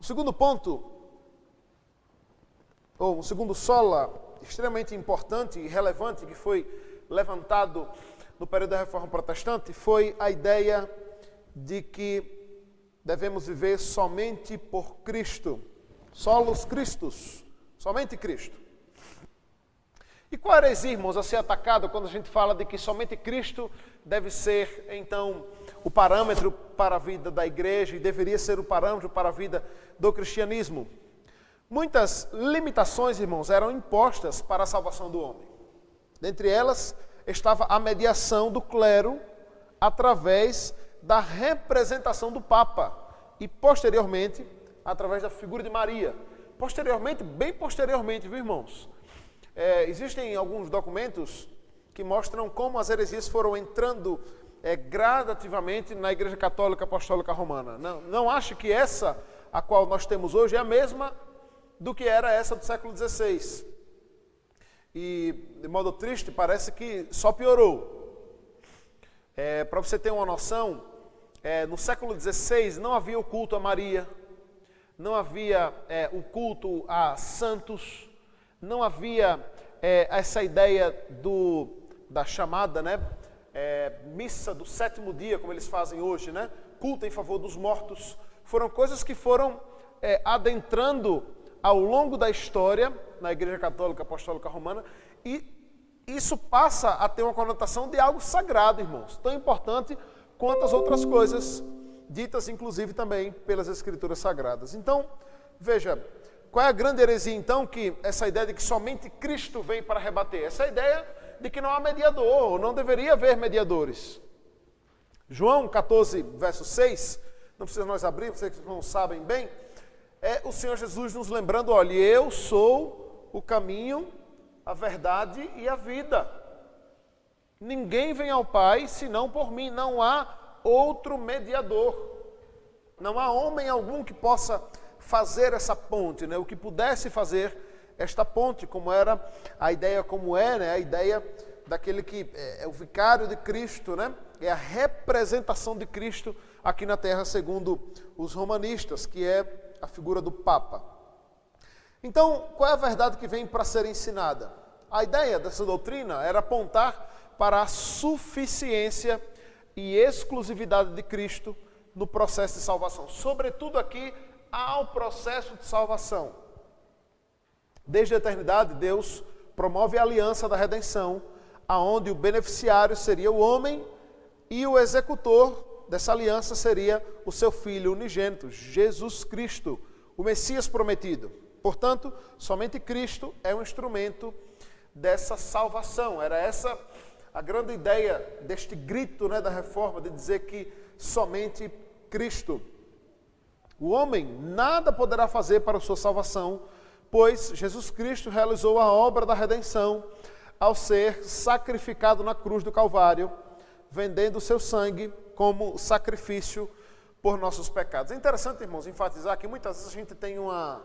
segundo ponto, ou um segundo sola extremamente importante e relevante que foi levantado no período da Reforma Protestante foi a ideia de que devemos viver somente por Cristo. Solos Christus, somente Cristo. E qual heresia, irmãos, a ser atacado quando a gente fala de que somente Cristo deve ser, então, o parâmetro para a vida da igreja e deveria ser o parâmetro para a vida do cristianismo? Muitas limitações, irmãos, eram impostas para a salvação do homem. Dentre elas, estava a mediação do clero através da representação do Papa e, posteriormente, através da figura de Maria. Posteriormente, bem posteriormente, viu, irmãos? Existem alguns documentos que mostram como as heresias foram entrando gradativamente na Igreja Católica Apostólica Romana. Não acho que essa, a qual nós temos hoje, é a mesma do que era essa do século XVI. E, de modo triste, parece que só piorou. Para você ter uma noção, no século XVI não havia o culto a Maria, não havia o culto a santos, não havia essa ideia da chamada, né, missa do sétimo dia, como eles fazem hoje, né, culto em favor dos mortos. Foram coisas que foram adentrando ao longo da história na Igreja Católica Apostólica Romana, e isso passa a ter uma conotação de algo sagrado, irmãos, tão importante quanto as outras coisas ditas, inclusive, também pelas Escrituras Sagradas. Então, veja, qual é a grande heresia, então, que essa ideia de que somente Cristo vem para rebater? Essa ideia de que não há mediador, ou não deveria haver mediadores. João 14, verso 6, não precisa nós abrir, vocês não sabem bem, é o Senhor Jesus nos lembrando, olha, eu sou o caminho, a verdade e a vida. Ninguém vem ao Pai senão por mim, não há outro mediador. Não há homem algum que possa fazer essa ponte, né? O que pudesse fazer esta ponte, como era a ideia, né? A ideia daquele que é o vicário de Cristo, né? É a representação de Cristo aqui na terra, segundo os romanistas, que é a figura do Papa. Então, qual é a verdade que vem para ser ensinada? A ideia dessa doutrina era apontar para a suficiência e exclusividade de Cristo no processo de salvação, sobretudo aqui ao processo de salvação. Desde a eternidade, Deus promove a aliança da redenção, aonde o beneficiário seria o homem e o executor dessa aliança seria o seu Filho unigênito, Jesus Cristo, o Messias prometido. Portanto, somente Cristo é um instrumento dessa salvação. Era essa a grande ideia deste grito, né, da reforma, de dizer que somente Cristo. O homem nada poderá fazer para a sua salvação, pois Jesus Cristo realizou a obra da redenção ao ser sacrificado na cruz do Calvário, vendendo o seu sangue como sacrifício por nossos pecados. É interessante, irmãos, enfatizar que muitas vezes a gente tem uma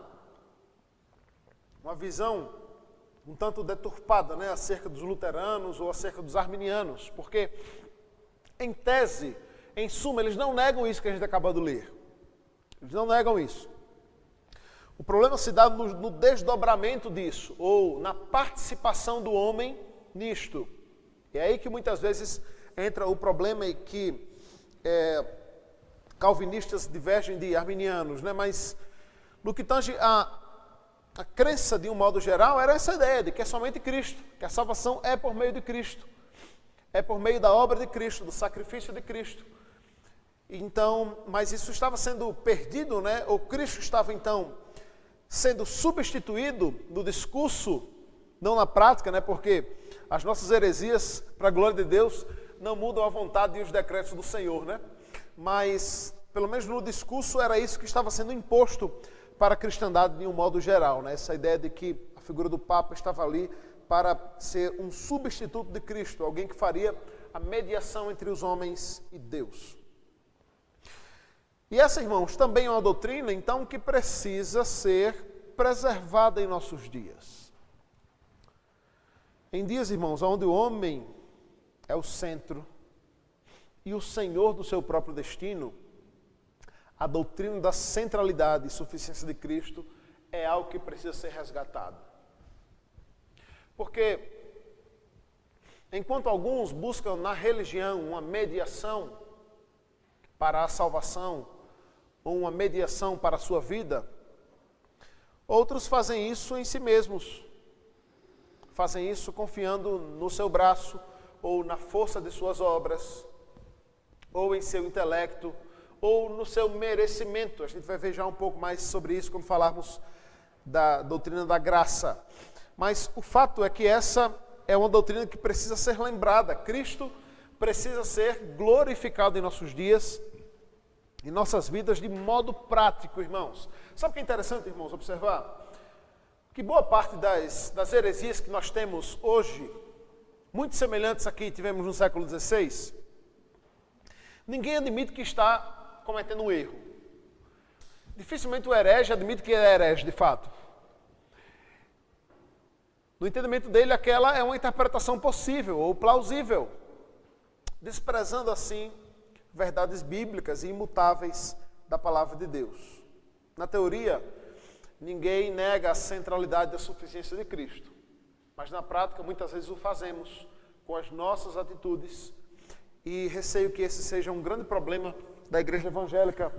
visão um tanto deturpada, né, acerca dos luteranos ou acerca dos arminianos, porque, em tese, em suma, eles não negam isso que a gente acabou de ler. Eles não negam isso. O problema se dá no desdobramento disso, ou na participação do homem nisto. É aí que muitas vezes entra o problema, e que calvinistas divergem de arminianos, né? Mas no que tange a crença, de um modo geral, era essa ideia de que é somente Cristo, que a salvação é por meio de Cristo, é por meio da obra de Cristo, do sacrifício de Cristo. Então, mas isso estava sendo perdido, né? Ou Cristo estava, então, sendo substituído no discurso, não na prática, né? Porque as nossas heresias, para a glória de Deus, não mudam a vontade e os decretos do Senhor, né? Mas, pelo menos no discurso, era isso que estava sendo imposto para a cristandade de um modo geral, né? Essa ideia de que a figura do Papa estava ali para ser um substituto de Cristo, alguém que faria a mediação entre os homens e Deus. E essa, irmãos, também é uma doutrina, então, que precisa ser preservada em nossos dias. Em dias, irmãos, onde o homem é o centro e o senhor do seu próprio destino, A doutrina da centralidade e suficiência de Cristo é algo que precisa ser resgatado. Porque, enquanto alguns buscam na religião uma mediação para a salvação, ou uma mediação para a sua vida, outros fazem isso em si mesmos. Fazem isso confiando no seu braço, ou na força de suas obras, ou em seu intelecto, ou no seu merecimento. A gente vai ver já um pouco mais sobre isso quando falarmos da doutrina da graça. Mas o fato é que essa é uma doutrina que precisa ser lembrada. Cristo precisa ser glorificado em nossos dias, em nossas vidas, de modo prático, irmãos. Sabe o que é interessante, irmãos, observar? Que boa parte das heresias que nós temos hoje, muito semelhantes aqui tivemos no século XVI, ninguém admite que está cometendo um erro. Dificilmente o herege admite que é herege, de fato. No entendimento dele, aquela é uma interpretação possível ou plausível, desprezando assim verdades bíblicas e imutáveis da palavra de Deus. Na teoria, ninguém nega a centralidade da suficiência de Cristo, mas na prática muitas vezes o fazemos com as nossas atitudes, e receio que esse seja um grande problema da igreja evangélica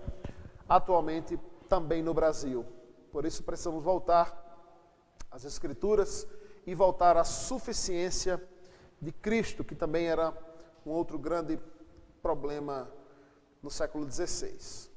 atualmente também no Brasil. Por isso precisamos voltar às Escrituras e voltar à suficiência de Cristo, que também era um outro grande problema no século XVI.